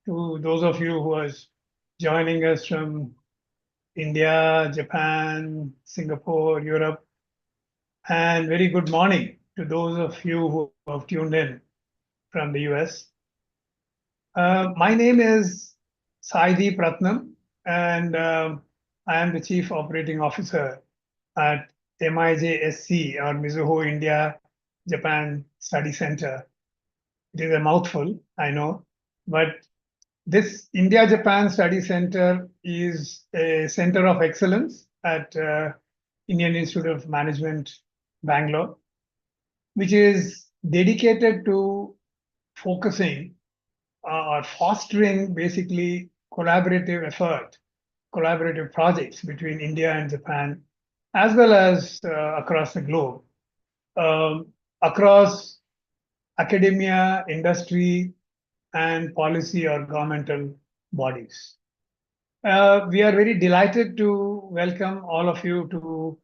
to those of you who are joining us from India, Japan, Singapore, Europe, and very good morning to those of you who have tuned in from the US. My name is Saidi Pratnam, and I am the Chief Operating Officer at MIJSC, or Mizuho India Japan Study Center. It is a mouthful, I know, but this India Japan Study Center is a center of excellence at Indian Institute of Management, Bangalore, which is dedicated to focusing or fostering basically collaborative projects between India and Japan, as well as across the globe, um, across academia, industry, and policy or governmental bodies. We are very delighted to welcome all of you to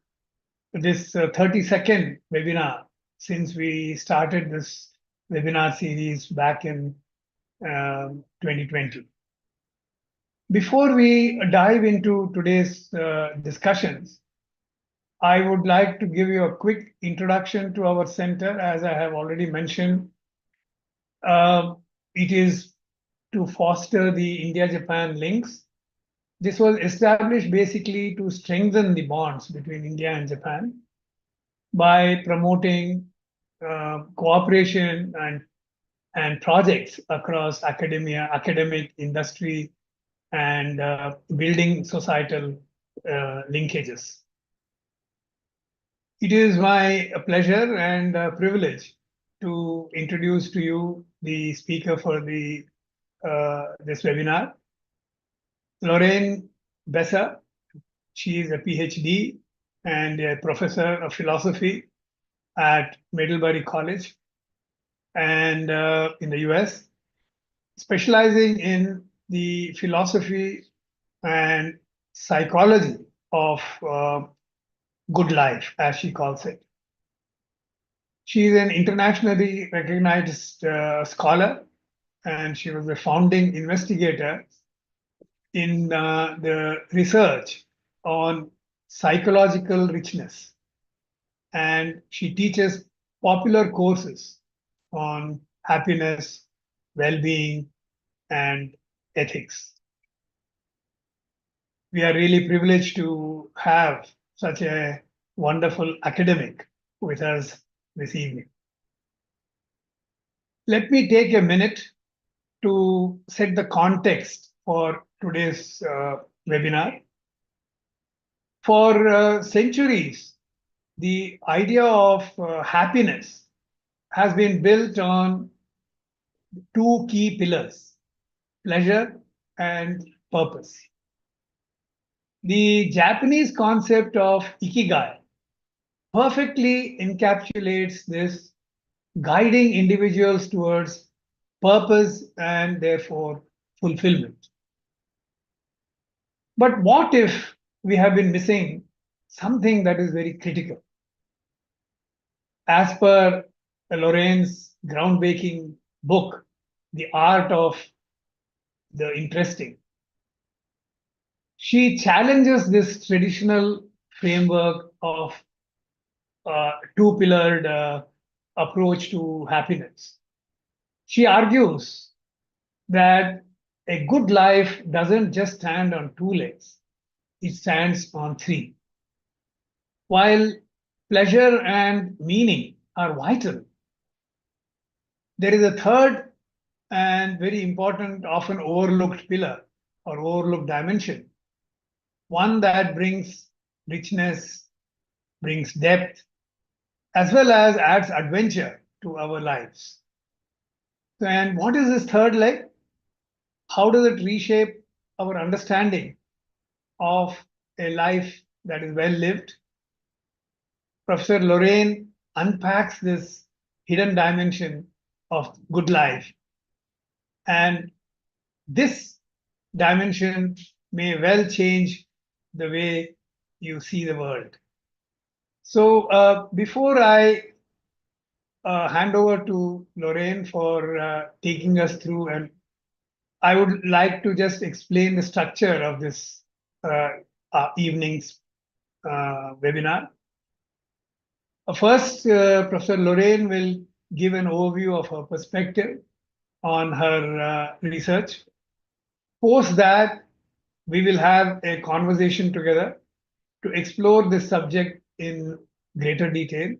this 30-second webinar since we started this webinar series back in 2020. Before we dive into today's discussions, I would like to give you a quick introduction to our center. As I have already mentioned, it is to foster the India-Japan links. This was established basically to strengthen the bonds between India and Japan by promoting cooperation and projects across academia, academic, industry, and building societal linkages. It is my pleasure and privilege to introduce to you the speaker for this webinar, Lorraine Besser. She is a PhD and a professor of philosophy at Middlebury College and in the US, specializing in the philosophy and psychology of good life, as she calls it. She is an internationally recognized scholar, and she was a founding investigator in the research on psychological richness. And she teaches popular courses on happiness, well-being, and ethics. We are really privileged to have such a wonderful academic with us this evening. Let me take a minute to set the context for today's webinar. For centuries, the idea of happiness has been built on two key pillars: pleasure and purpose. The Japanese concept of Ikigai perfectly encapsulates this, guiding individuals towards purpose and therefore fulfillment. But what if we have been missing something that is very critical? As per Lorraine's groundbreaking book, The Art of the Interesting, she challenges this traditional framework of two-pillared approach to happiness. She argues that a good life doesn't just stand on two legs, it stands on three. While pleasure and meaning are vital, there is a third and very important, often overlooked pillar or overlooked dimension, one that brings richness, brings depth, as well as adds adventure to our lives. And what is this third leg? How does it reshape our understanding of a life that is well lived? Professor Lorraine unpacks this hidden dimension of good life. And this dimension may well change the way you see the world. So before I hand over to Lorraine for taking us through an I would like to just explain the structure of this evening's webinar. First, Professor Lorraine will give an overview of her perspective on her research. Post that, we will have a conversation together to explore this subject in greater detail.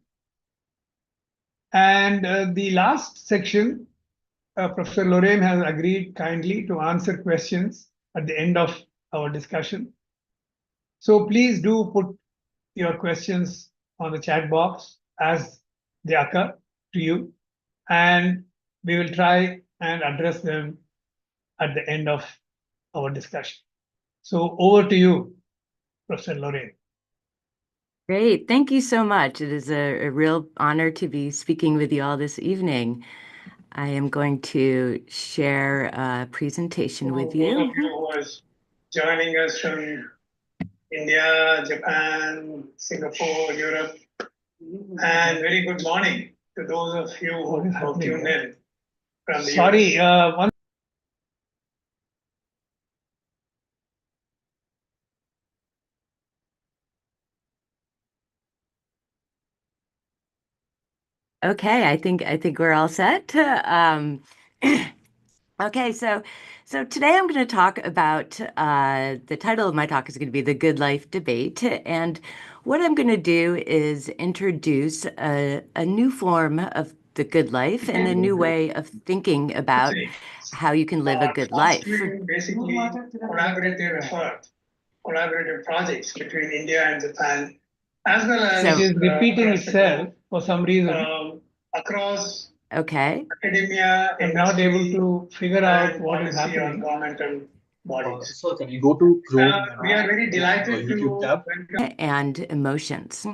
And the last section, Professor Lorraine has agreed kindly to answer questions at the end of our discussion. So please do put your questions on the chat box as they occur to you, and we will try and address them at the end of our discussion. So over to you, Professor Lorraine. Great. Thank you so much. It is a real honor to be speaking with you all this evening. I am going to share a presentation with you. Those of you who are joining us from India, Japan, Singapore, Europe, and very good morning to those of you who have tuned in from the US. Okay, I think we're all set. Okay, so today I'm going to talk about the title of my talk is going to be The Good Life Debate, and what I'm going to do is introduce a new form of the good life and a new way of thinking about how you can live a good life. Basically, collaborative effort, collaborative projects between India and Japan, as well as which is repeating itself for some reason across academia. I'm not able to figure out what is happening. Governmental bodies. So can you go to Chrome? We are very delighted YouTube tab. And emotions.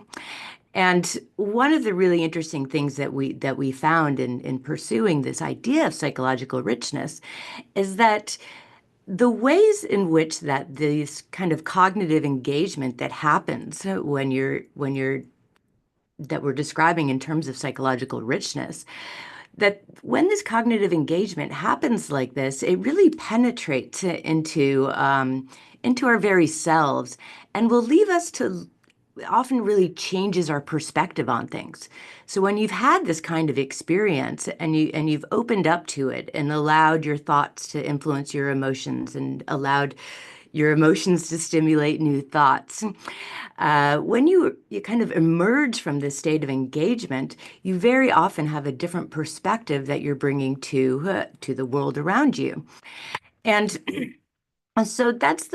And one of the really interesting things that we found in pursuing this idea of psychological richness is that the ways in which that this kind of cognitive engagement that happens when you're that we're describing in terms of psychological richness, that when this cognitive engagement happens like this, it really penetrates into our very selves and will leave us to often really changes our perspective on things. So when you've had this kind of experience and you've opened up to it and allowed your thoughts to influence your emotions and allowed your emotions to stimulate new thoughts, when you kind of emerge from this state of engagement, you very often have a different perspective that you're bringing to the world around you. And so that's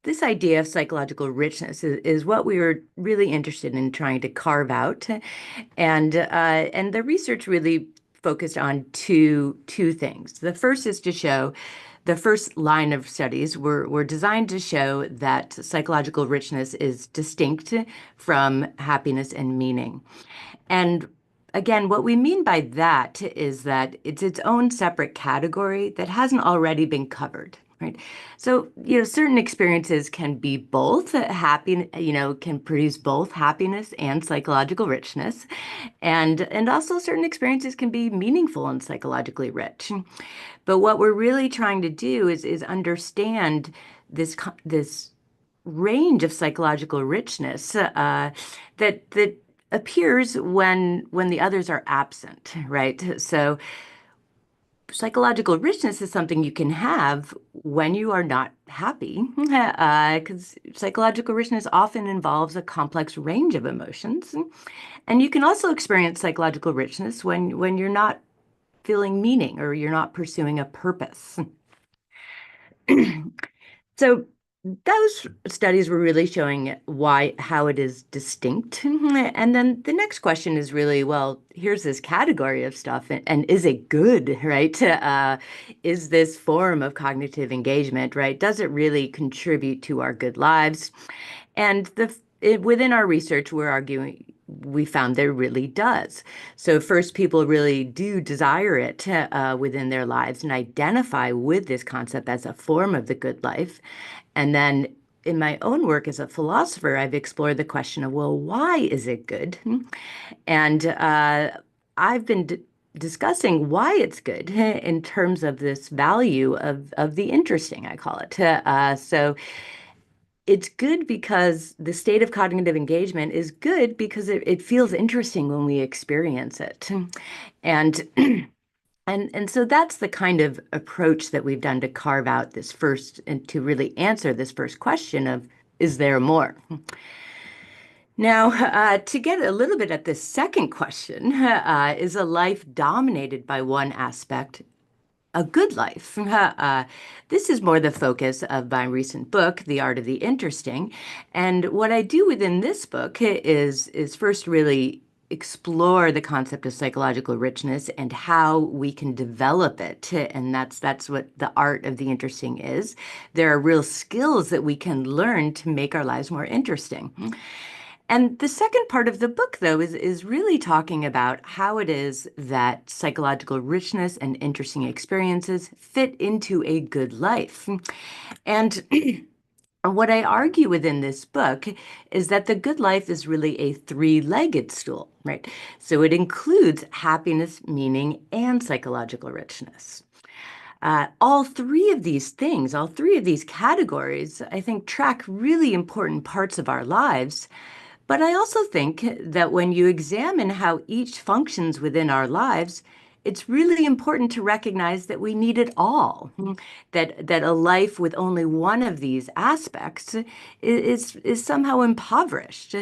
this idea of psychological richness is what we were really interested in trying to carve out. And the research really focused on two things. The first is to show the first line of studies were designed to show that psychological richness is distinct from happiness and meaning. And again, what we mean by that is that it's its own separate category that hasn't already been covered. Right. So, certain experiences can be both happy, can produce both happiness and psychological richness. And also certain experiences can be meaningful and psychologically rich. But what we're really trying to do is understand this range of psychological richness that appears when the others are absent, right? So psychological richness is something you can have when you are not happy, because psychological richness often involves a complex range of emotions. And you can also experience psychological richness when you're not feeling meaning or you're not pursuing a purpose. So those studies were really showing how it is distinct. And then the next question is really, well, here's this category of stuff, and is it good, right? Is this form of cognitive engagement, right? Does it really contribute to our good lives? And within our research, we found there really does. So first, people really do desire it within their lives and identify with this concept as a form of the good life. And then in my own work as a philosopher, I've explored the question of, well, why is it good? And I've been discussing why it's good in terms of this value of the interesting, I call it. So it's good because the state of cognitive engagement is good because it feels interesting when we experience it. And and so that's the kind of approach that we've done to carve out this first and to really answer this first question of, is there more? Now, to get a little bit at the second question, is a life dominated by one aspect a good life? This is more the focus of my recent book, The Art of the Interesting. And what I do within this book is first really explore the concept of psychological richness and how we can develop it. And that's what the art of the interesting is. There are real skills that we can learn to make our lives more interesting. And the second part of the book, though, is really talking about how it is that psychological richness and interesting experiences fit into a good life. And what I argue within this book is that the good life is really a three-legged stool, right? So it includes happiness, meaning, and psychological richness. All three of these things, all three of these categories, I think track really important parts of our lives. But I also think that when you examine how each functions within our lives, it's really important to recognize that we need it all, that a life with only one of these aspects is somehow impoverished,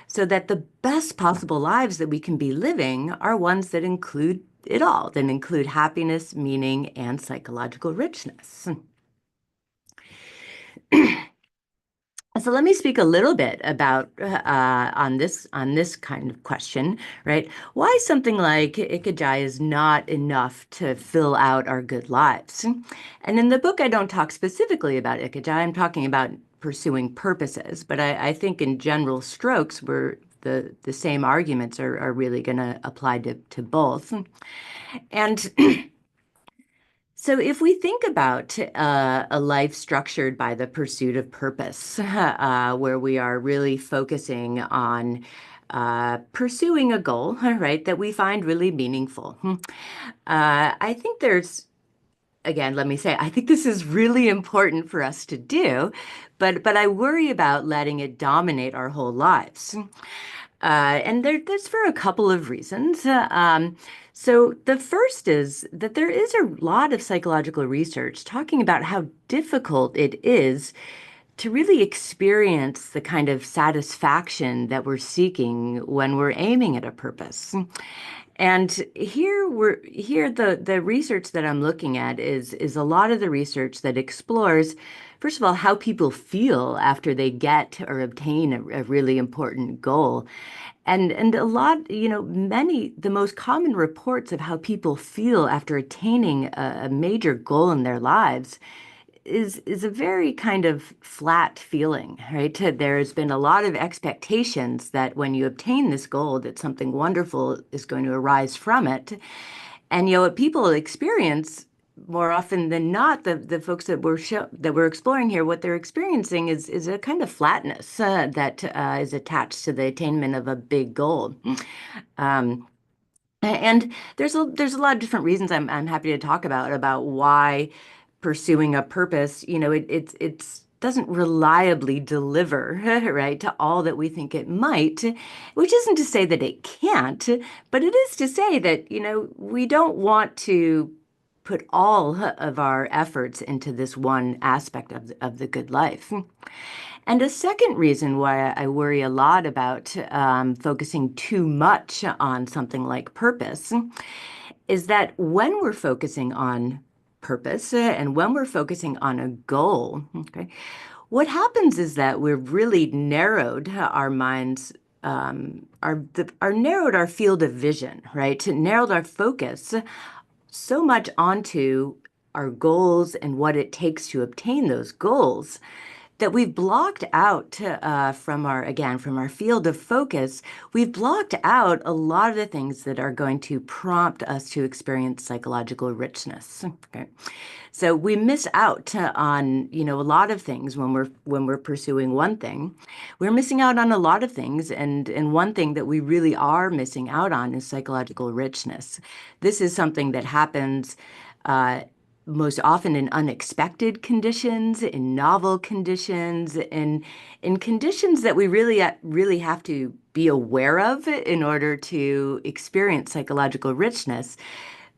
so that the best possible lives that we can be living are ones that include it all, that include happiness, meaning, and psychological richness. So let me speak a little bit about on this kind of question, right? Why something like Ikigai is not enough to fill out our good lives. And in the book, I don't talk specifically about Ikigai. I'm talking about pursuing purposes, but I think in general strokes, the same arguments are really going to apply to both. And so, if we think about a life structured by the pursuit of purpose, where we are really focusing on pursuing a goal, right, that we find really meaningful, I think again, let me say, I think this is really important for us to do, but I worry about letting it dominate our whole lives. And there's for a couple of reasons. So the first is that there is a lot of psychological research talking about how difficult it is to really experience the kind of satisfaction that we're seeking when we're aiming at a purpose. And here the research that I'm looking at is a lot of the research that explores, first of all, how people feel after they get or obtain a really important goal. And a lot, the most common reports of how people feel after attaining a major goal in their lives is a very kind of flat feeling, right? There's been a lot of expectations that when you obtain this goal, that something wonderful is going to arise from it. And what people experience more often than not, the folks that we're exploring here, what they're experiencing is a kind of flatness that is attached to the attainment of a big goal. Um, and there's a lot of different reasons I'm happy to talk about why pursuing a purpose, it's doesn't reliably deliver, right, to all that we think it might, which isn't to say that it can't, but it is to say that, we don't want to put all of our efforts into this one aspect of the good life. And a second reason why I worry a lot about focusing too much on something like purpose is that when we're focusing on purpose and when we're focusing on a goal, okay, what happens is that we've really narrowed our minds, narrowed our field of vision, right? Narrowed our focus so much onto our goals and what it takes to obtain those goals that we've blocked out from our field of focus, we've blocked out a lot of the things that are going to prompt us to experience psychological richness. Okay. So we miss out on, a lot of things when we're pursuing one thing. We're missing out on a lot of things, and one thing that we really are missing out on is psychological richness. This is something that happens most often in unexpected conditions, in novel conditions, in conditions that we really have to be aware of in order to experience psychological richness.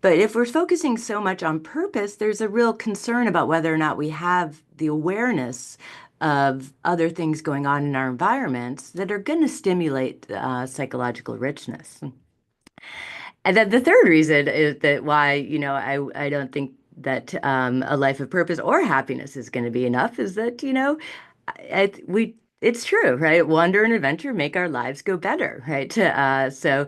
But if we're focusing so much on purpose, there's a real concern about whether or not we have the awareness of other things going on in our environments that are going to stimulate psychological richness. And then the third reason is that why, I don't think that a life of purpose or happiness is going to be enough is that, it's true, right? Wonder and adventure make our lives go better, right? So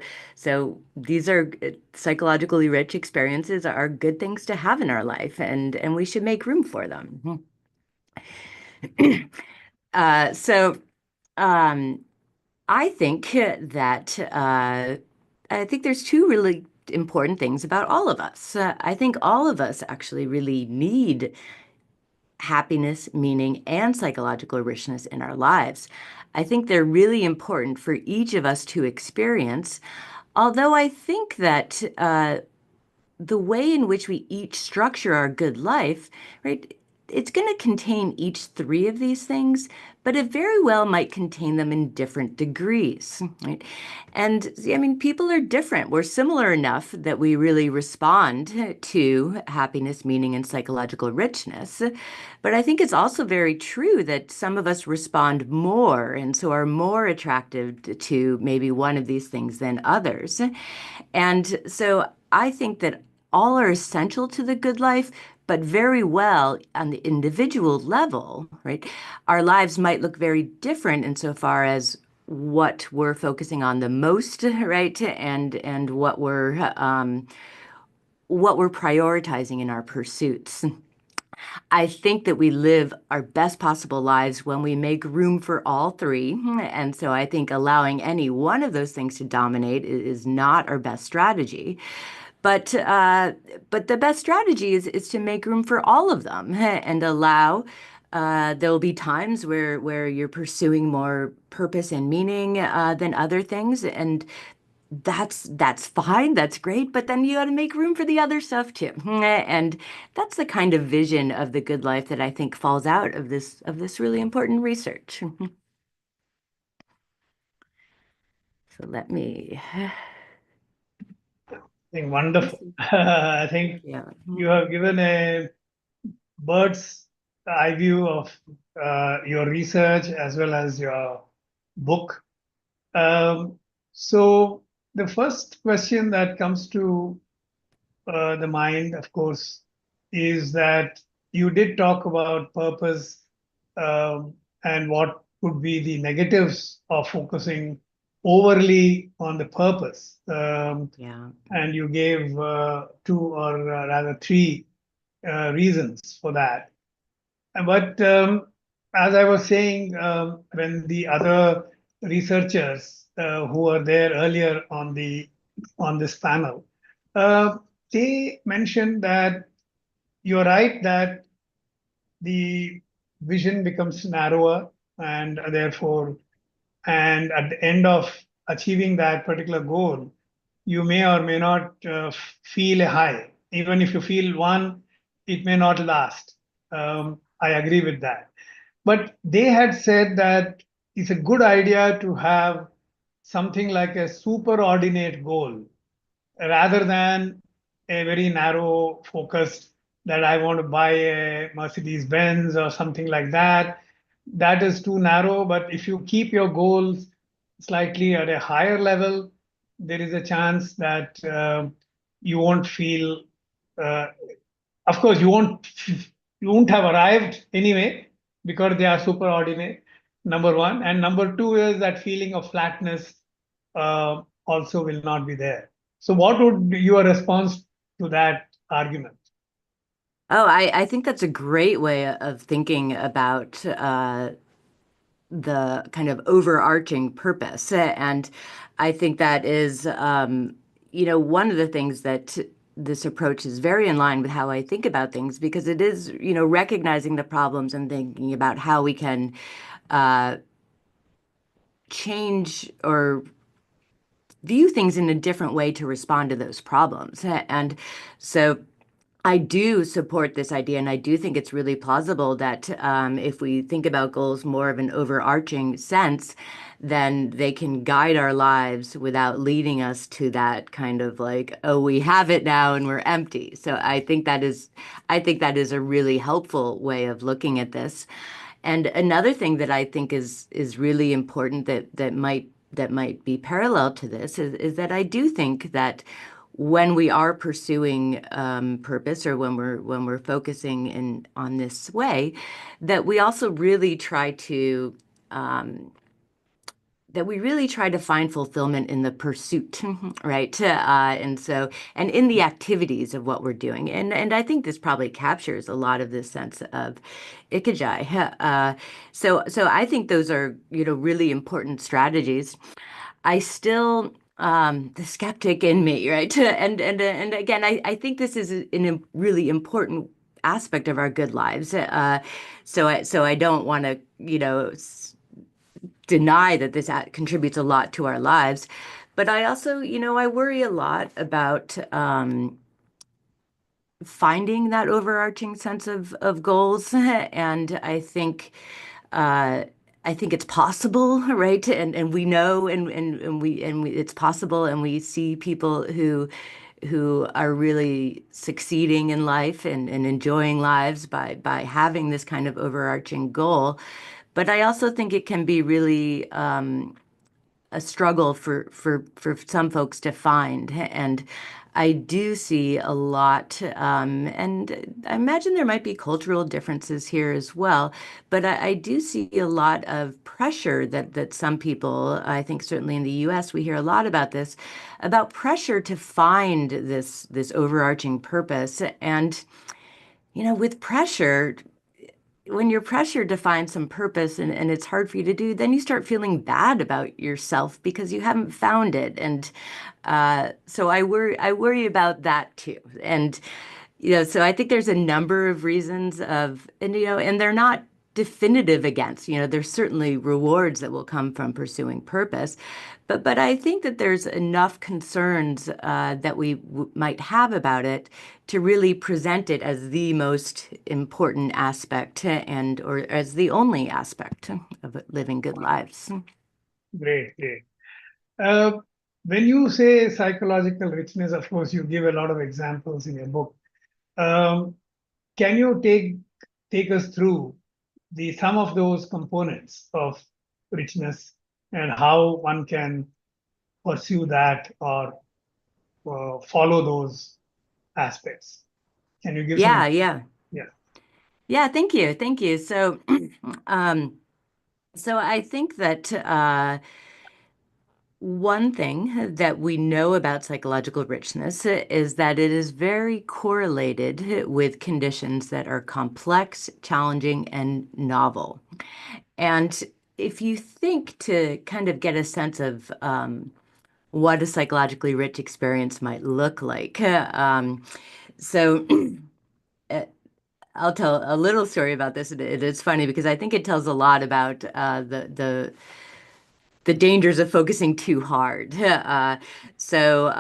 these are psychologically rich experiences are good things to have in our life, and we should make room for them. So I think that I think there's two really important things about all of us. I think all of us actually really need happiness, meaning, and psychological richness in our lives. I think they're really important for each of us to experience. Although I think that the way in which we each structure our good life, right, it's going to contain each three of these things, but it very well might contain them in different degrees, right? And I mean, people are different. We're similar enough that we really respond to happiness, meaning, and psychological richness. But I think it's also very true that some of us respond more and so are more attracted to maybe one of these things than others. And so I think that all are essential to the good life, but very well on the individual level, right? Our lives might look very different insofar as what we're focusing on the most, right? And what we're prioritizing in our pursuits. I think that we live our best possible lives when we make room for all three. And so I think allowing any one of those things to dominate is not our best strategy. But the best strategy is to make room for all of them and allow. There'll be times where you're pursuing more purpose and meaning than other things, and that's fine, that's great, but then you got to make room for the other stuff too. And that's the kind of vision of the good life that I think falls out of this really important research. So let me I think wonderful. I think yeah. you have given a bird's eye view of your research as well as your book. So the first question that comes to the mind, of course, is that you did talk about purpose and what could be the negatives of focusing overly on the purpose. Yeah. And you gave two or rather three reasons for that. But as I was saying, when the other researchers who were there earlier on this panel, uh, they mentioned that you're right that the vision becomes narrower, and therefore, and at the end of achieving that particular goal, you may or may not feel a high. Even if you feel one, it may not last. I agree with that. But they had said that it's a good idea to have something like a superordinate goal rather than a very narrow focused that I want to buy a Mercedes Benz or something like that. That is too narrow. But if you keep your goals slightly at a higher level, there is a chance that you won't feel. Uh, of course, you won't have arrived anyway because they are superordinate. Number one, and number two is that feeling of flatness also will not be there. So, what would be your response to that argument? Oh, I think that's a great way of thinking about the kind of overarching purpose. And I think that is, one of the things that this approach is very in line with how I think about things, because it is, recognizing the problems and thinking about how we can uh, change or view things in a different way to respond to those problems. And so I do support this idea, and I do think it's really plausible that if we think about goals more of an overarching sense, then they can guide our lives without leading us to that kind of like, oh, we have it now and we're empty. So I think that is a really helpful way of looking at this. And another thing that I think is really important that might be parallel to this is that I do think that when we are pursuing purpose, or when we're focusing in on this way, that we also really try to find fulfillment in the pursuit, right? And in the activities of what we're doing. And I think this probably captures a lot of this sense of Ikigai. So I think those are, really important strategies. I still, the skeptic in me, right? And again, I think this is really important aspect of our good lives. So I don't want to, deny that this contributes a lot to our lives. But I also, I worry a lot about finding that overarching sense of goals. And uh, I think it's possible, right? And we know, and it's possible, and we see people who are really succeeding in life and enjoying lives by having this kind of overarching goal. But I also think it can be really a struggle for some folks to find. And I do see a lot, and I imagine there might be cultural differences here as well, but I do see a lot of pressure that some people, I think certainly in the US, we hear a lot about this, about pressure to find this overarching purpose. And, with pressure, when you're pressured to find some purpose and it's hard for you to do, then you start feeling bad about yourself because you haven't found it. And so I worry about that too. And so I think there's a number of reasons and they're not definitive against, there's certainly rewards that will come from pursuing purpose. But I think that there's enough concerns that we might have about it to really present it as the most important aspect or as the only aspect of living good Wow, lives. great, great. Uh, when you say psychological richness, of course, you give a lot of examples in your book. Um, can you take us through the some of those components of richness and how one can pursue that or follow those aspects? Can you give some Yeah, examples? yeah. Yeah. Yeah, thank you. Thank you. So um so I think that one thing that we know about psychological richness is that it is very correlated with conditions that are complex, challenging, and novel. And if you think to kind of get a sense of what a psychologically rich experience might look like, so uh, I'll tell a little story about this. It is funny because I think it tells a lot about the dangers of focusing too hard. So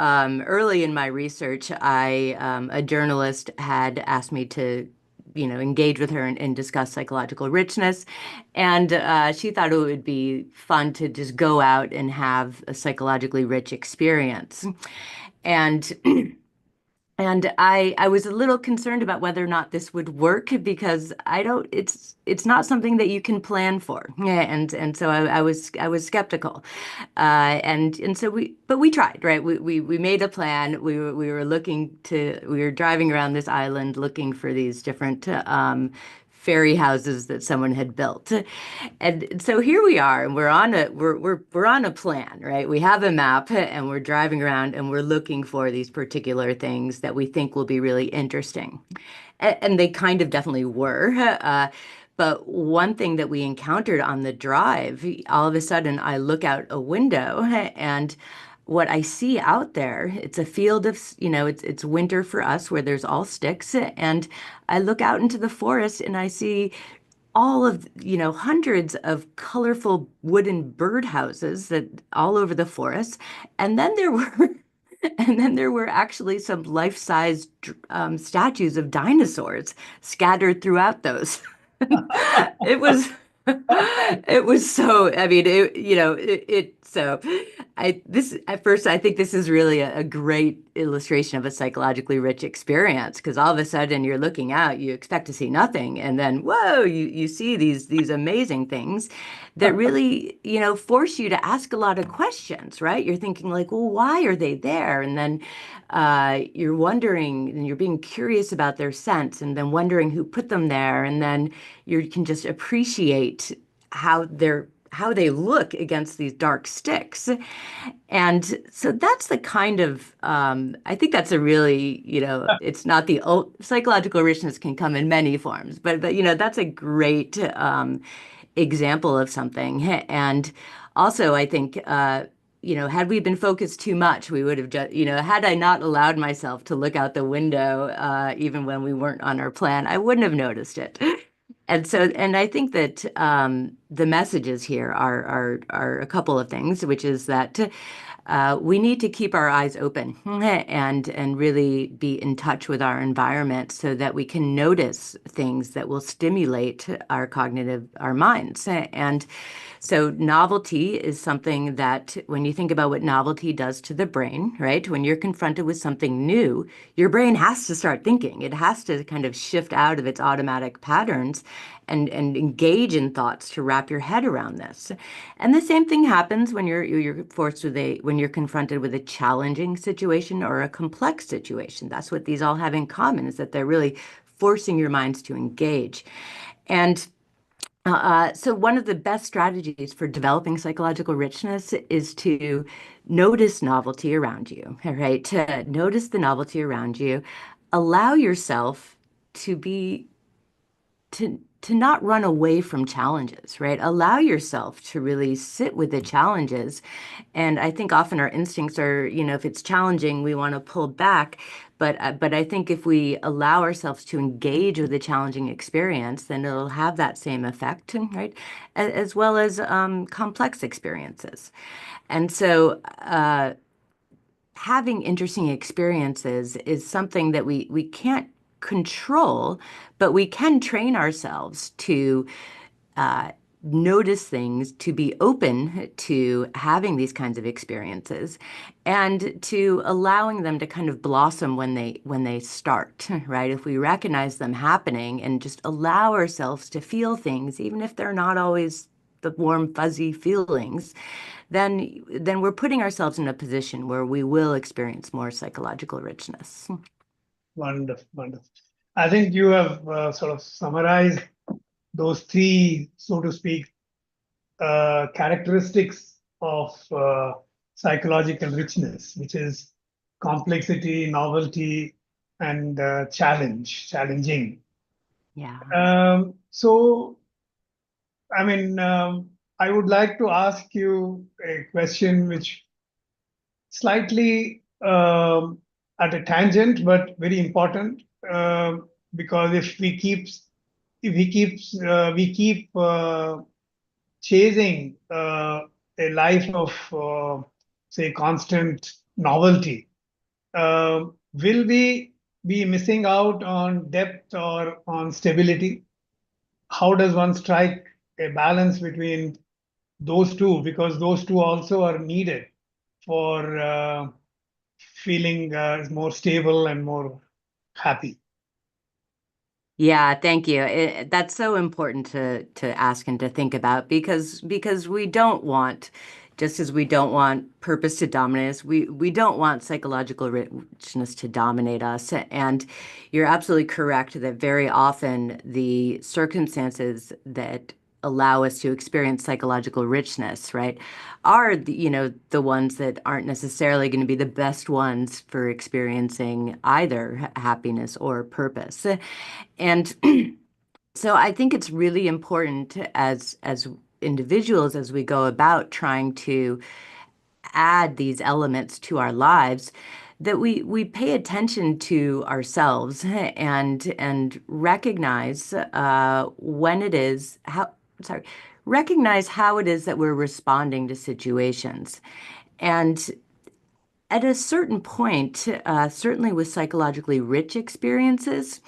early in my research, a journalist had asked me to, engage with her and discuss psychological richness, and she thought it would be fun to just go out and have a psychologically rich experience, and I was a little concerned about whether or not this would work because it's not something that you can plan for. Yeah, and so I was skeptical. And so we tried, right? We made a plan. We were driving around this island looking for these different fairy houses that someone had built. And so here we are, and we're on a plan, right? We have a map, and we're driving around, and we're looking for these particular things that we think will be really interesting. And they kind of definitely were. But one thing that we encountered on the drive, all of a sudden I look out a window and what I see out there, it's a field of, it's winter for us where there's all sticks. And I look out into the forest and I see all of, hundreds of colorful wooden birdhouses that all over the forest. And then there were and then there were actually some life-size statues of dinosaurs scattered throughout those. It was it was so, I mean, so this at first I think this is really a great illustration of a psychologically rich experience because all of a sudden you're looking out, you expect to see nothing, and then whoa, you see these amazing things that really, force you to ask a lot of questions, right? You're thinking like, well, why are they there? And then you're wondering and you're being curious about their sense and then wondering who put them there. And then you can just appreciate how they look against these dark sticks. And so that's the kind of, I think that's a really, it's not the old psychological richness can come in many forms, but that's a great example of something. And also, I think, had we been focused too much, we would have just, had I not allowed myself to look out the window, even when we weren't on our plan, I wouldn't have noticed it. And so, and I think that the messages here are a couple of things, which is that we need to keep our eyes open and really be in touch with our environment so that we can notice things that will stimulate our minds. And so novelty is something that when you think about what novelty does to the brain, right? When you're confronted with something new, your brain has to start thinking. It has to kind of shift out of its automatic patterns and engage in thoughts to wrap your head around this. And the same thing happens when when you're confronted with a challenging situation or a complex situation. That's what these all have in common is that they're really forcing your minds to engage. And so one of the best strategies for developing psychological richness is to notice novelty around you, right? To notice the novelty around you, allow yourself to be to not run away from challenges, right? Allow yourself to really sit with the challenges. And I think often our instincts are, if it's challenging, we want to pull back. But I think if we allow ourselves to engage with a challenging experience, then it'll have that same effect, right? As well as complex experiences. And so having interesting experiences is something that we can't control, but we can train ourselves to uh, notice things, to be open to having these kinds of experiences, and to allowing them to kind of blossom when they start, right? If we recognize them happening and just allow ourselves to feel things, even if they're not always the warm, fuzzy feelings, then we're putting ourselves in a position where we will experience more psychological richness. Wonderful, wonderful. I think you have sort of summarized those three, so to speak, characteristics of psychological richness, which is complexity, novelty, and challenging. Yeah. So, I mean, I would like to ask you a question which slightly at a tangent, but very important, because if we keep chasing a life of say constant novelty, will we be missing out on depth or on stability? How does one strike a balance between those two? Because those two also are needed for feeling more stable and more happy. Yeah, thank you. That's so important to ask and to think about because we don't want, just as we don't want purpose to dominate us, we don't want psychological richness to dominate us. And you're absolutely correct that very often the circumstances that allow us to experience psychological richness, right, are the ones that aren't necessarily going to be the best ones for experiencing either happiness or purpose. And so I think it's really important as individuals, as we go about trying to add these elements to our lives, that we pay attention to ourselves and recognize when it is how sorry recognize how it is that we're responding to situations. And at a certain point, certainly with psychologically rich experiences,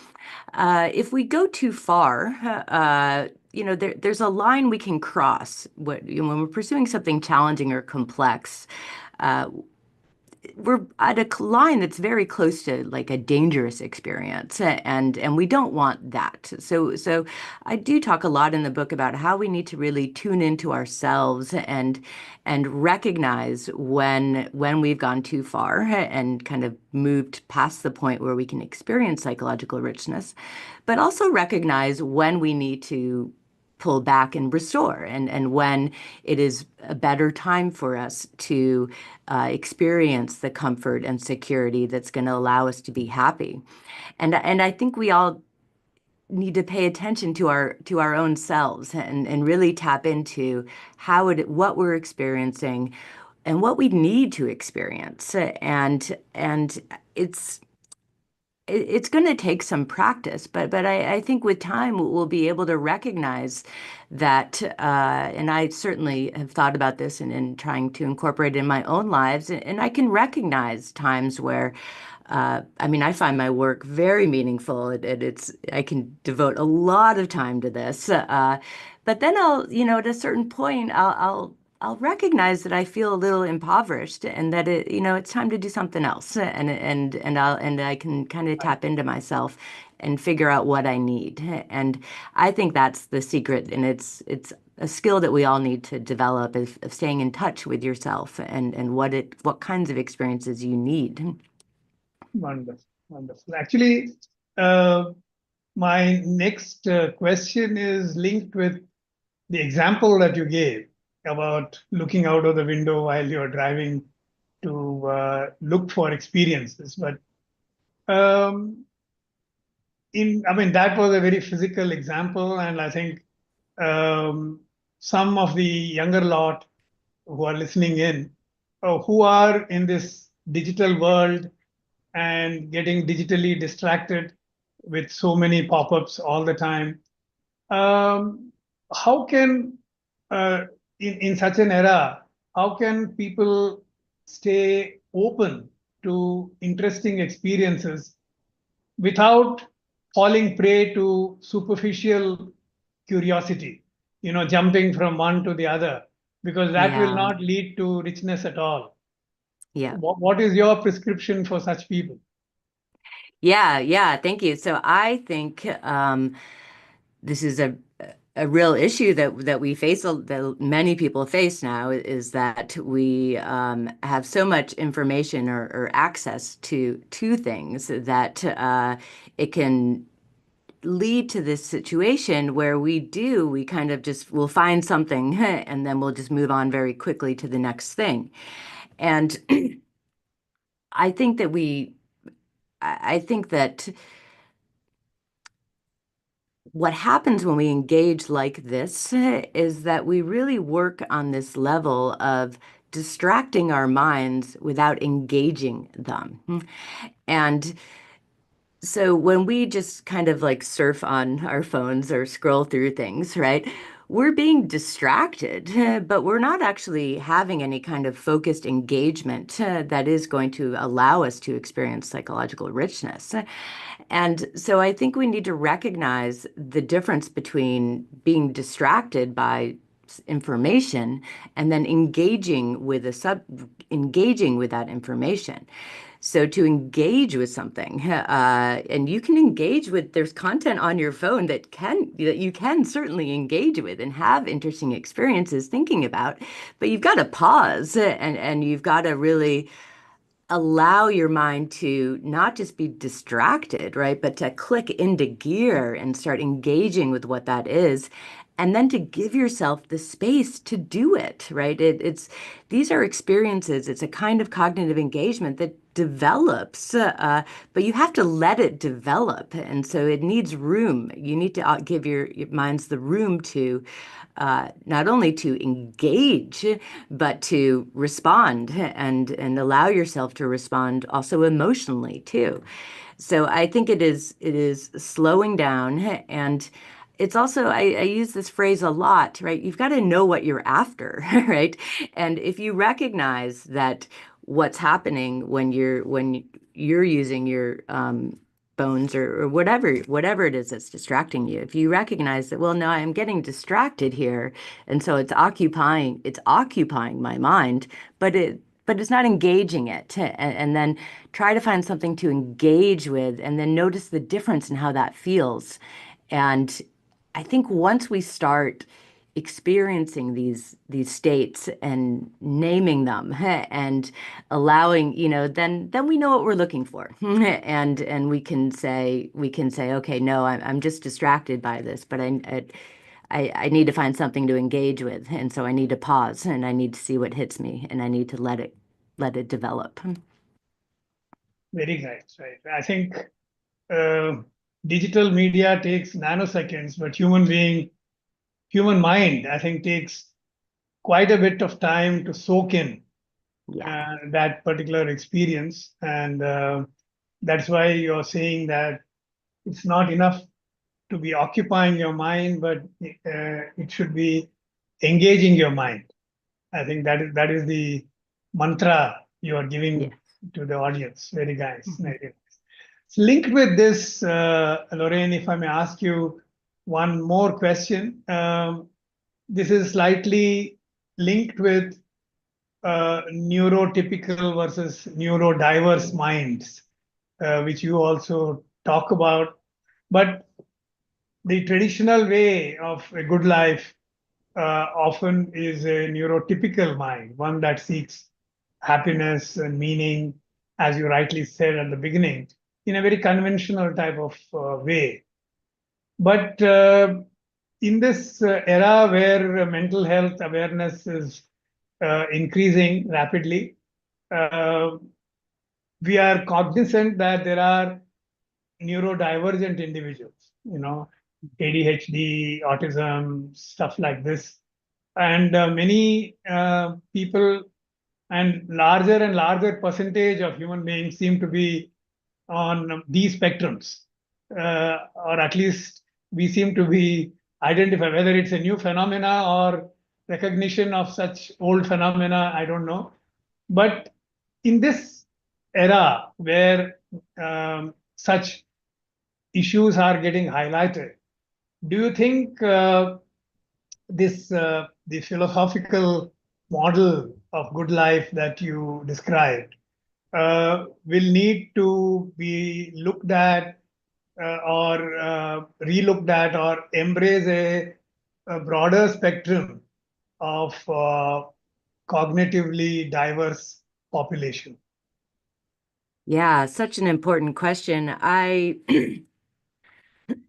if we go too far, there's a line we can cross. When we're pursuing something challenging or complex, uh, we're at a line that's very close to like a dangerous experience, and we don't want that. So I do talk a lot in the book about how we need to really tune into ourselves and recognize when we've gone too far and kind of moved past the point where we can experience psychological richness, but also recognize when we need to pull back and restore, and when it is a better time for us to experience the comfort and security that's going to allow us to be happy. And I think we all need to pay attention to our own selves and really tap into what we're experiencing and what we need to experience. And it's going to take some practice, but I think with time we'll be able to recognize that, and I certainly have thought about this and trying to incorporate it in my own lives, and I can recognize times where, I mean, I find my work very meaningful. I can devote a lot of time to this, but then at a certain point, I'll recognize that I feel a little impoverished and that it's time to do something else, and I can kind of tap into myself and figure out what I need. And I think that's the secret, and it's a skill that we all need to develop, of staying in touch with yourself and what kinds of experiences you need. Wonderful, wonderful. Actually, uh, my next question is linked with the example that you gave about looking out of the window while you're driving to look for experiences. But I mean, that was a very physical example, and I think um, some of the younger lot who are listening in, who are in this digital world and getting digitally distracted with so many pop-ups all the time. How can, in such an era, how can people stay open to interesting experiences without falling prey to superficial curiosity, jumping from one to the other, because that will Yeah, not lead to richness at all. yeah. What is your prescription for such people? Yeah, thank you. So I think this is a real issue that we face, that many people face now, is that we have so much information or access to things that it can lead to this situation where we kind of just we'll find something and then we'll just move on very quickly to the next thing. And I think that I think that what happens when we engage like this is that we really work on this level of distracting our minds without engaging them. And so when we just kind of like surf on our phones or scroll through things, right? We're being distracted, but we're not actually having any kind of focused engagement that is going to allow us to experience psychological richness. And so I think we need to recognize the difference between being distracted by information and then engaging with that information. So to engage with something, and you can engage with, there's content on your phone that you can certainly engage with and have interesting experiences thinking about, but you've got to pause and you've got to really allow your mind to not just be distracted, right, but to click into gear and start engaging with what that is. And then to give yourself the space to do it, right? It's these are experiences. It's a kind of cognitive engagement that develops, but you have to let it develop. And so it needs room. You need to give your minds the room to not only to engage, but to respond and allow yourself to respond also emotionally too. So I think it is slowing down, and it's also I use this phrase a lot, right? You've got to know what you're after, right? And if you recognize that what's happening when you're using your phones or whatever it is that's distracting you, if you recognize that, well, no, I'm getting distracted here, and so it's occupying my mind, but it's not engaging it, and then try to find something to engage with, and then notice the difference in how that feels. And I think once we start experiencing these states and naming them and allowing, then we know what we're looking for. And we can say, okay, no, I'm just distracted by this, but I need to find something to engage with. And so I need to pause and I need to see what hits me and I need to let it develop. Very nice, right? I think uh, digital media takes nanoseconds, but human mind, I think, takes quite a bit of time to soak in Yeah. that particular experience. And that's why you're saying that it's not enough to be occupying your mind, but it should be engaging your mind. I think that is the mantra you are Yeah. giving to the audience. Very nice. Very nice. So linked with this, Lorraine, if I may ask you one more question. This is slightly linked with neurotypical versus neurodiverse minds, which you also talk about. But the traditional way of a good life often is a neurotypical mind, one that seeks happiness and meaning, as you rightly said at the beginning, in a very conventional type of way. But in this era where mental health awareness is increasing rapidly, uh, we are cognizant that there are neurodivergent individuals, ADHD, autism, stuff like this. And many people and larger percentage of human beings seem to be on these spectrums, or at least we seem to be identified, whether it's a new phenomena or recognition of such old phenomena, I don't know. But in this era where such issues are getting highlighted, do you think this the philosophical model of good life that you described will need to be looked at or relooked at or embrace a broader spectrum of cognitively diverse population? Yeah, such an important question.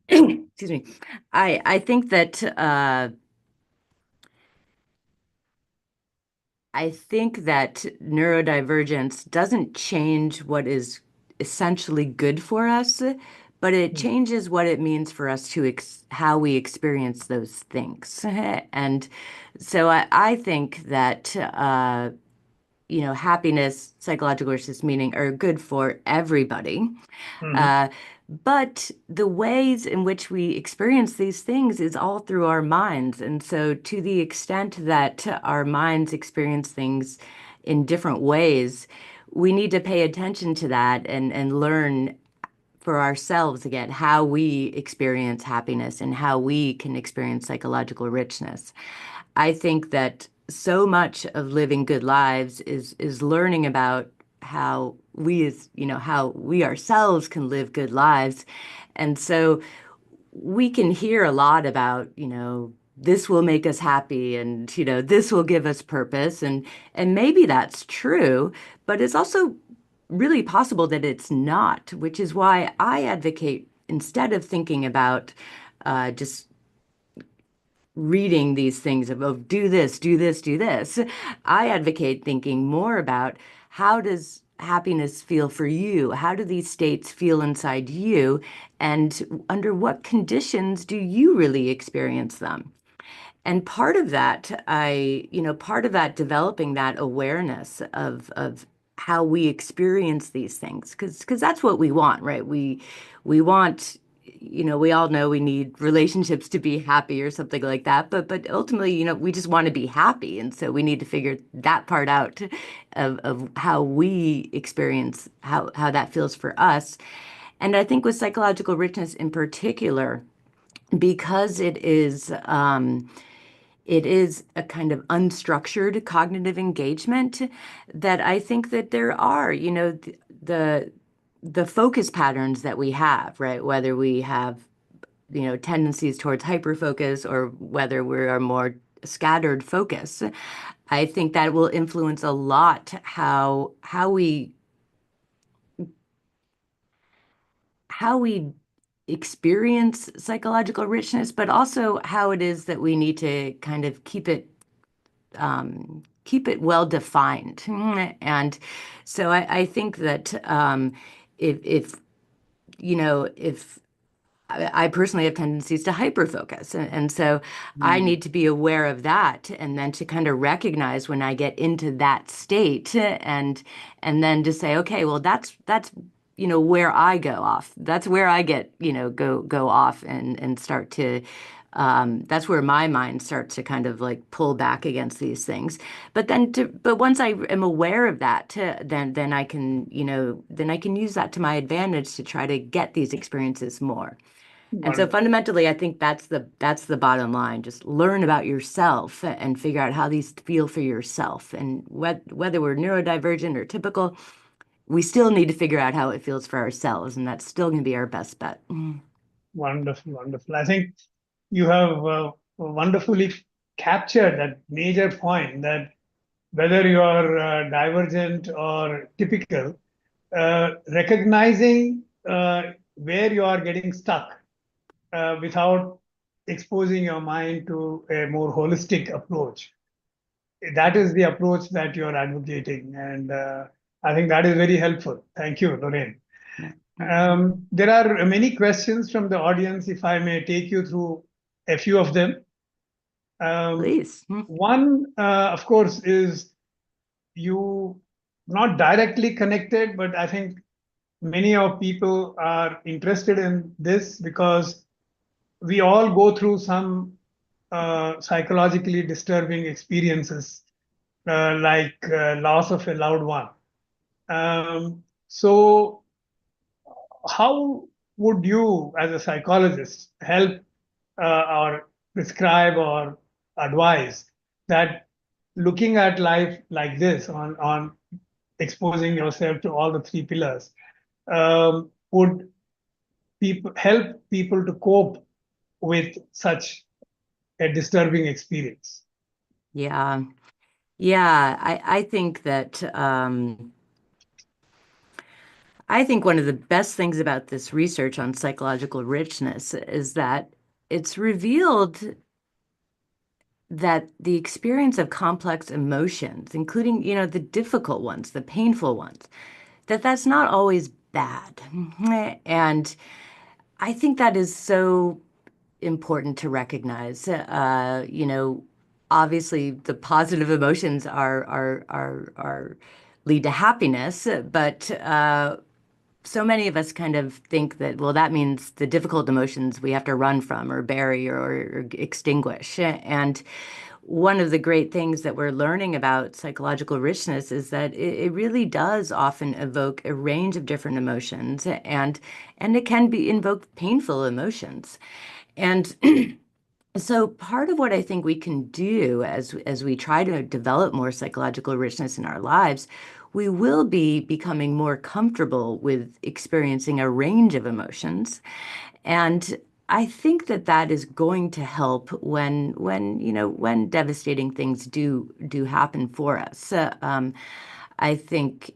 Excuse me. I think that neurodivergence doesn't change what is essentially good for us, but it Mm. changes what it means for us to how we experience those things. And so I think that happiness, psychological versus meaning are good for everybody. Mhm. Uh, but the ways in which we experience these things is all through our minds. And so, to the extent that our minds experience things in different ways, we need to pay attention to that and learn for ourselves again how we experience happiness and how we can experience psychological richness. I think that so much of living good lives is learning about how we ourselves can live good lives. And so we can hear a lot about, this will make us happy and, this will give us purpose. And maybe that's true, but it's also really possible that it's not, which is why I advocate instead of thinking about just reading these things of, do this, do this, do this. I advocate thinking more about how does happiness feel for you? How do these states feel inside you? And under what conditions do you really experience them? And part of that, part of that developing that awareness of how we experience these things, because that's what we want, right? We want, we all know we need relationships to be happy or something like that, but ultimately, we just want to be happy, and so we need to figure that part out of how we experience how that feels for us. And I think with psychological richness in particular, because it is a kind of unstructured cognitive engagement, that I think that there are, the focus patterns that we have, right? Whether we have, tendencies towards hyperfocus or whether we are more scattered focus. I think that will influence a lot how we experience psychological richness, but also how it is that we need to kind of keep it well defined. And so I think that if I personally have tendencies to hyperfocus. And so I Mm. need to be aware of that, and then to kind of recognize when I get into that state, and then to say, okay, well, that's where I go off. That's where I get, go off and start to that's where my mind starts to kind of like pull back against these things. But once I am aware of that, then I can use that to my advantage to try to get these experiences more. And so Wonderful. fundamentally, I think that's the bottom line. Just learn about yourself and figure out how these feel for yourself. And whether we're neurodivergent or typical, we still need to figure out how it feels for ourselves, and that's still going to be our best bet. Wonderful, wonderful. I think you have wonderfully captured that major point that whether you are divergent or typical, recognizing where you are getting stuck without exposing your mind to a more holistic approach. That is the approach that you are advocating. And I think that is very helpful. Thank you, Lorraine. There are many questions from the audience, if I may take you through a few of them. Please. One, of course, is you not directly connected, but I think many of people are interested in this because we all go through some psychologically disturbing experiences, like loss of a loved one. So how would you, as a psychologist, help or prescribe or advise that looking at life like this, on exposing yourself to all the three pillars, would help people to cope with such a disturbing experience? Yeah. Yeah. I think one of the best things about this research on psychological richness is that it's revealed that the experience of complex emotions, including, the difficult ones, the painful ones, that's not always bad. And I think that is so important to recognize. Obviously the positive emotions are lead to happiness, but so many of us kind of think that, well, that means the difficult emotions we have to run from or bury or extinguish. And one of the great things that we're learning about psychological richness is that it really does often evoke a range of different emotions, and it can be invoke painful emotions. And so part of what I think we can do as we try to develop more psychological richness in our lives, we will be becoming more comfortable with experiencing a range of emotions. And I think that is going to help when devastating things do happen for us. I think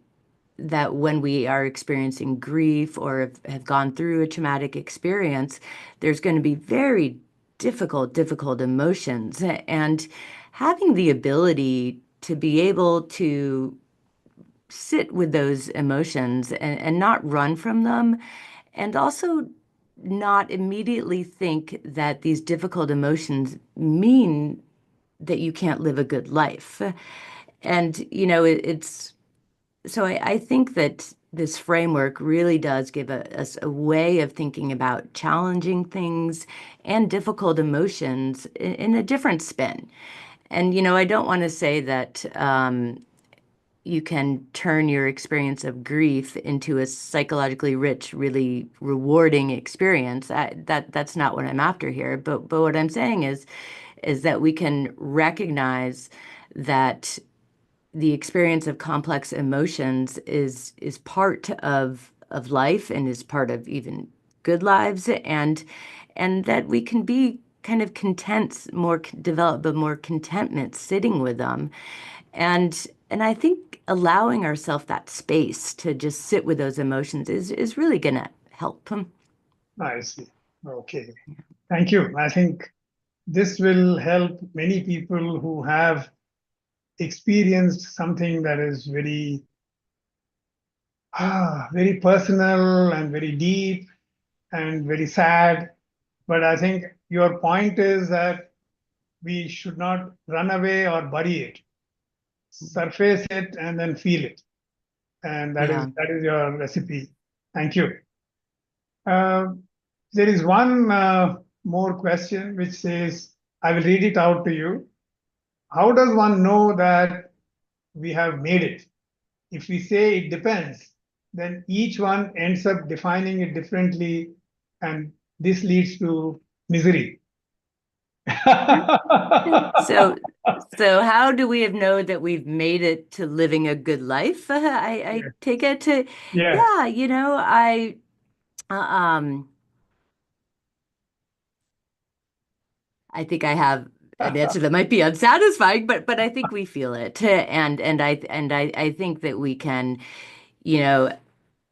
that when we are experiencing grief or have gone through a traumatic experience, there's going to be very difficult emotions. And having the ability to be able to sit with those emotions and not run from them, and also not immediately think that these difficult emotions mean that you can't live a good life. And, it's so I think that this framework really does give us a way of thinking about challenging things and difficult emotions in a different spin. And, I don't want to say that you can turn your experience of grief into a psychologically rich, really rewarding experience. That's not what I'm after here. But what I'm saying is that we can recognize that the experience of complex emotions is part of life and is part of even good lives, and that we can be kind of develop a more contentment sitting with them, and I think allowing ourselves that space to just sit with those emotions is really going to help them. I see. Okay. Thank you. I think this will help many people who have experienced something that is very personal and very deep and very sad. But I think your point is that we should not run away or bury it. Surface it and then feel it. And that is Yeah. your recipe. Thank you. Uh, there is one more question which says, I will read it out to you. How does one know that we have made it? If we say it depends, then each one ends up defining it differently, and this leads to misery. So, so how do we know that we've made it to living a good life? I Yeah. take it to, Yeah. yeah, uh, um, I think I have an answer that might be unsatisfying, but I think we feel it, and I think that we can, you know,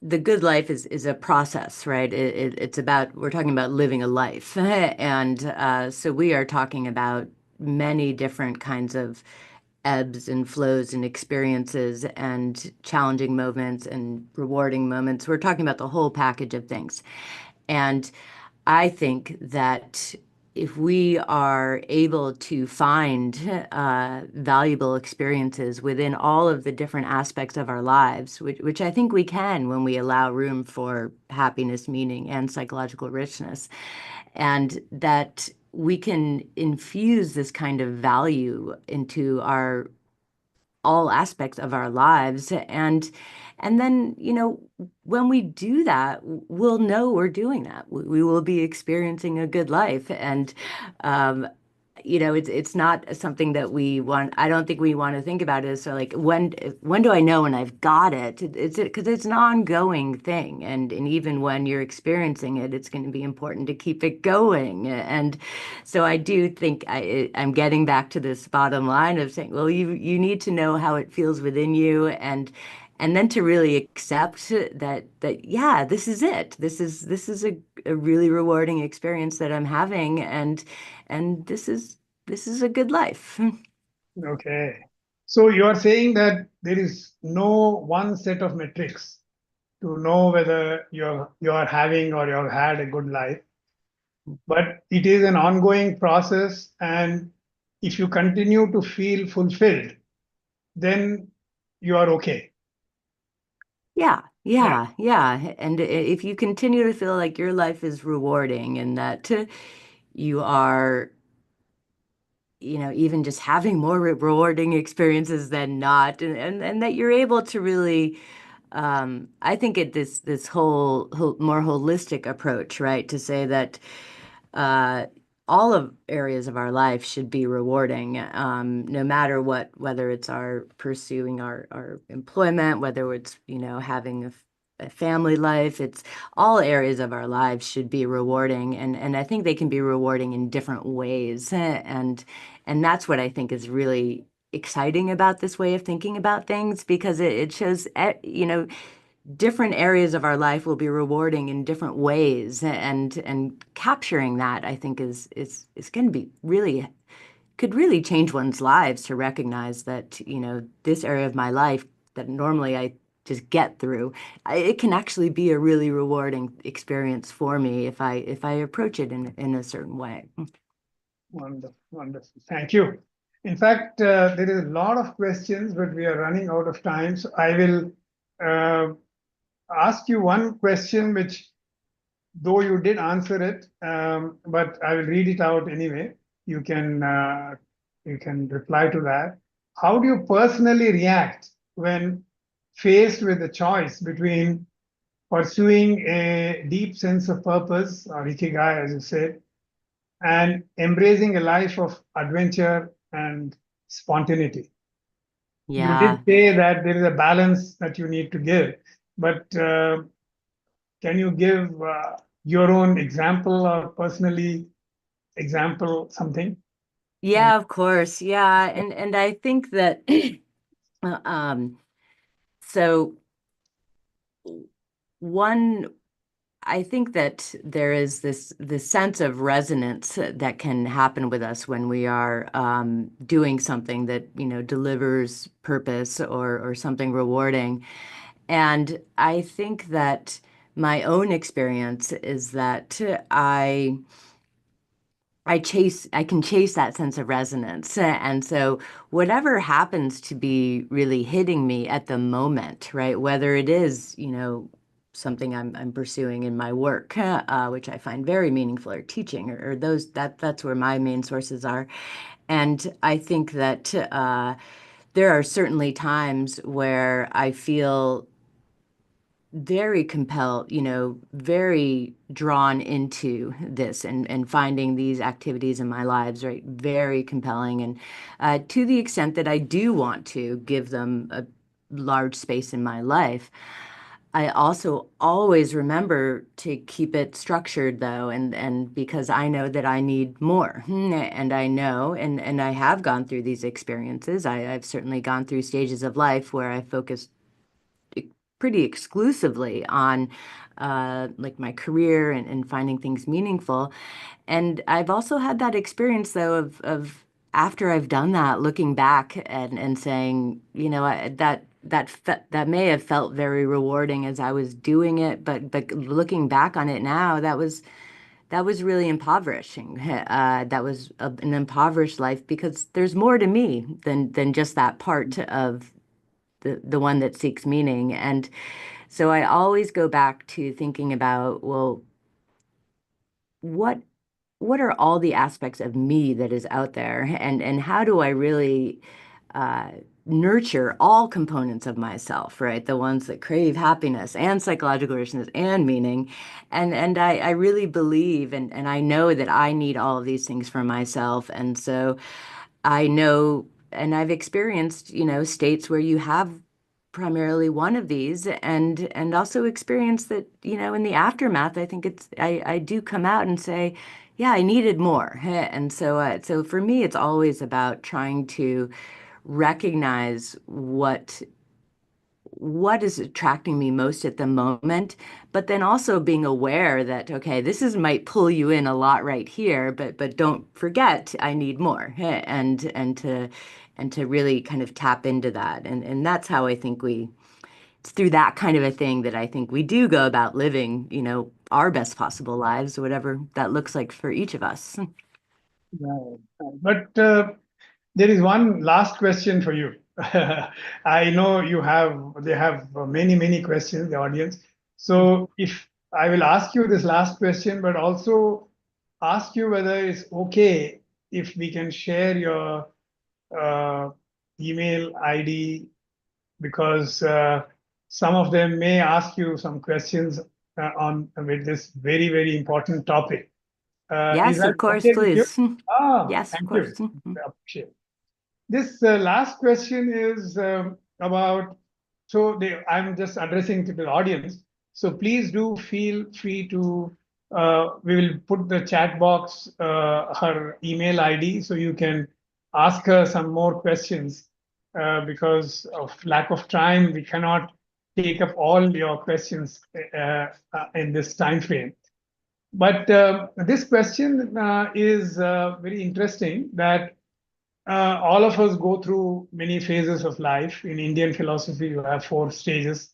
the good life is a process, right? It's about, we're talking about living a life, and so we are talking about many different kinds of ebbs and flows and experiences and challenging moments and rewarding moments. We're talking about the whole package of things. And I think that if we are able to find valuable experiences within all of the different aspects of our lives, which I think we can when we allow room for happiness, meaning, and psychological richness, and that we can infuse this kind of value into our all aspects of our lives, and then, when we do that, we'll know we're doing that. We will be experiencing a good life. And um, it's not something that we want. I don't think we want to think about it as, so like, when do I know when I've got it? It's because it's an ongoing thing, and even when you're experiencing it, it's going to be important to keep it going. And so I do think I'm getting back to this bottom line of saying, well, you need to know how it feels within you, and then to really accept that yeah, this is it. This is a really rewarding experience that I'm having, and this is a good life. Okay. So you are saying that there is no one set of metrics to know whether you're having or you've had a good life, but it is an ongoing process. And if you continue to feel fulfilled, then you are okay. Yeah, Yeah. yeah, yeah. And if you continue to feel like your life is rewarding and that you are, even just having more rewarding experiences than not, and that you're able to really, I think this whole more holistic approach, right? To say that uh, all of areas of our life should be rewarding, no matter what, whether it's our pursuing our employment, whether it's, having a family life. It's all areas of our lives should be rewarding, and I think they can be rewarding in different ways, and that's what I think is really exciting about this way of thinking about things because it shows, different areas of our life will be rewarding in different ways, and capturing that, I think, is going to be really could really change one's lives to recognize that, this area of my life that normally I just get through, it can actually be a really rewarding experience for me if I approach it in a certain way. Wonderful, wonderful. Thank you. In fact, there is a lot of questions, but we are running out of time. So I will ask you one question, which, though you did answer it, but I will read it out anyway. You can reply to that. How do you personally react when faced with a choice between pursuing a deep sense of purpose, or Ikigai, as you said, and embracing a life of adventure and spontaneity? You did Yeah. say that there is a balance that you need to give, but can you give your own example or personally example something? Yeah, of course. Yeah. And I think that um so one I think that there is this sense of resonance that can happen with us when we are doing something that, delivers purpose or something rewarding. And I think that my own experience is that I can chase that sense of resonance. And so whatever happens to be really hitting me at the moment, right? Whether it is, something I'm pursuing in my work, which I find very meaningful, or teaching, or that's where my main sources are. And I think that there are certainly times where I feel very compelled, very drawn into this, and finding these activities in my lives, right, very compelling. And to the extent that I do want to give them a large space in my life, I also always remember to keep it structured, though, and because I know that I need more. And I know, and I have gone through these experiences. I've certainly gone through stages of life where I focused pretty exclusively on like my career and finding things meaningful. And I've also had that experience, though, of after I've done that, looking back and saying, that may have felt very rewarding as I was doing it, but looking back on it now, that was really impoverishing. That was an impoverished life because there's more to me than just that part of the one that seeks meaning. And so I always go back to thinking about, well, what what are all the aspects of me that is out there, and how do I really uh, nurture all components of myself, right? The ones that crave happiness and psychological richness and meaning. And I really believe, and I know that I need all of these things for myself. And so I know, and I've experienced, states where you have primarily one of these, and also experienced that, in the aftermath, I think I do come out and say, yeah, I needed more. And so for me, it's always about trying to recognize what is attracting me most at the moment, but then also being aware that, okay, this is might pull you in a lot right here, but don't forget I need more, and to really kind of tap into that. And that's how I think it's through that kind of a thing that I think we do go about living, our best possible lives, whatever that looks like for each of us. Right. But there is one last question for you. I know they have many, many questions, the audience. So if I will ask you this last question, but also ask you whether it's okay if we can share your uh, email ID, because some of them may ask you some questions on with this very, very important topic. Is Yes, that of course, okay with you? please. Ah, Yes, of thank course. you. I appreciate it. This last question is about, I'm just addressing to the audience. So please do feel free to, we will put the chat box, her email ID, so you can ask her some more questions. Because of lack of time, we cannot take up all your questions in this time frame. But this question is very interesting, that all of us go through many phases of life. In Indian philosophy, you have 4 stages,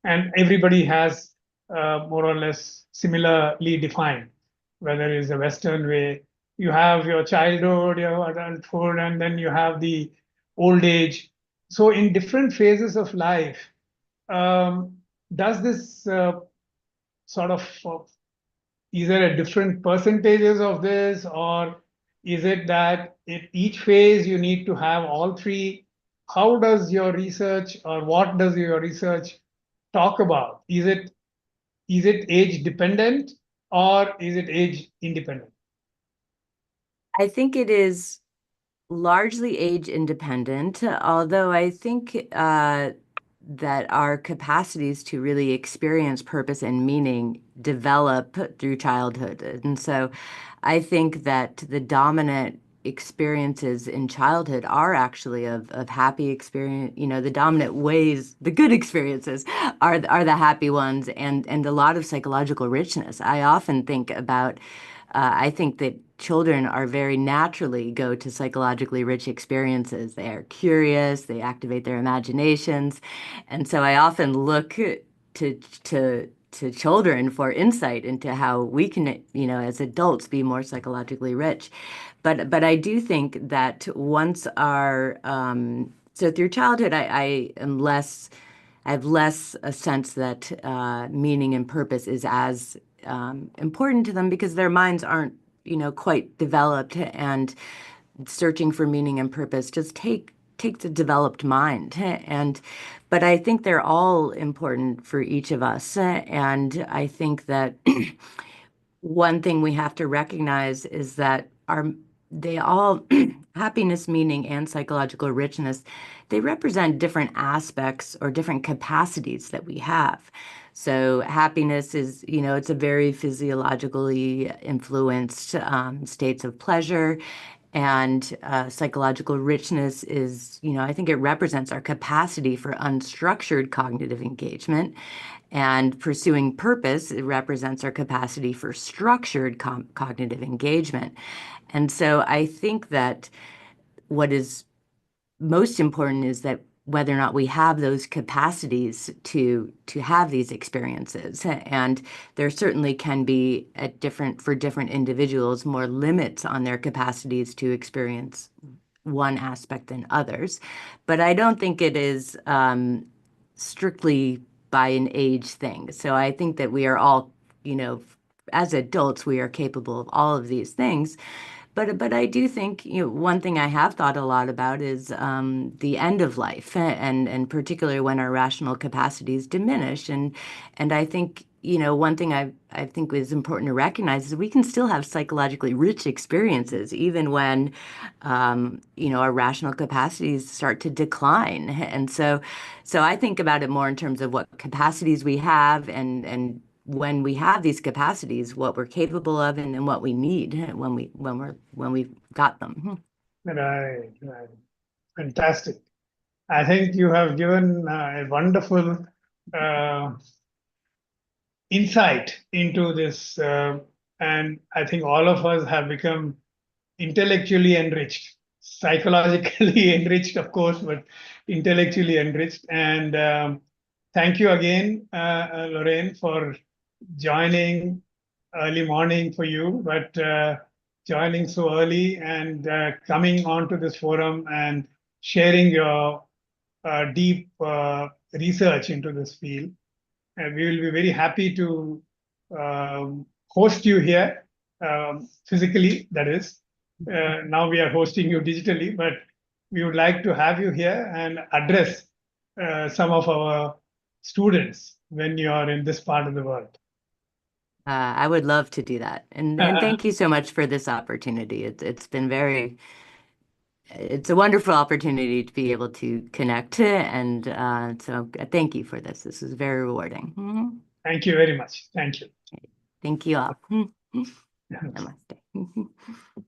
and everybody has more or less similarly defined, whether it's a Western way. You have your childhood, your adulthood, and then you have the old age. So, in different phases of life, um, does this sort of is there a different percentages of this, or is it that in each phase you need to have all three? How does your research, or what does your research talk about? Is it age dependent, or is it age independent? I think it is largely age independent, although I think that our capacities to really experience purpose and meaning develop through childhood. And so I think that the dominant experiences in childhood are actually of happy experience. The dominant ways, the good experiences are the happy ones, and a lot of psychological richness. I often think about I think that children are very naturally go to psychologically rich experiences. They are curious, they activate their imaginations. And so I often look to children for insight into how we can, as adults, be more psychologically rich. But I do think that once our so through childhood, I have less a sense that meaning and purpose is as important to them because their minds aren't, quite developed, and searching for meaning and purpose just takes a developed mind. But I think they're all important for each of us, and I think that one thing we have to recognize is that they all happiness, meaning, and psychological richness, they represent different aspects or different capacities that we have. So happiness is, it's a very physiologically influenced states of pleasure. And psychological richness is, I think it represents our capacity for unstructured cognitive engagement. And pursuing purpose, it represents our capacity for structured cognitive engagement. And so I think that what is most important is that whether or not we have those capacities to have these experiences. And there certainly can be for different individuals more limits on their capacities to experience one aspect than others. But I don't think it is strictly by an age thing. So I think that we are all, as adults, we are capable of all of these things. But I do think, one thing I have thought a lot about is the end of life, and particularly when our rational capacities diminish. And I think, one thing I think is important to recognize is we can still have psychologically rich experiences even when, our rational capacities start to decline. And so I think about it more in terms of what capacities we have, and when we have these capacities, what we're capable of, and then what we need when we've got them. Right, right. Fantastic. I think you have given a wonderful uh, insight into this, and I think all of us have become intellectually enriched, psychologically enriched, of course, but intellectually enriched. And thank you again, Lorraine, for joining early morning for you, but joining so early and coming onto this forum and sharing your deep research into this field. And we will be very happy to host you here, physically, that is. Now we are hosting you digitally, but we would like to have you here and address some of our students when you are in this part of the world. I would love to do that. And thank you so much for this opportunity. It's been it's a wonderful opportunity to be able to connect. And so thank you for this. This is very rewarding. Thank you very much. Thank you. Thank you all. Namaste.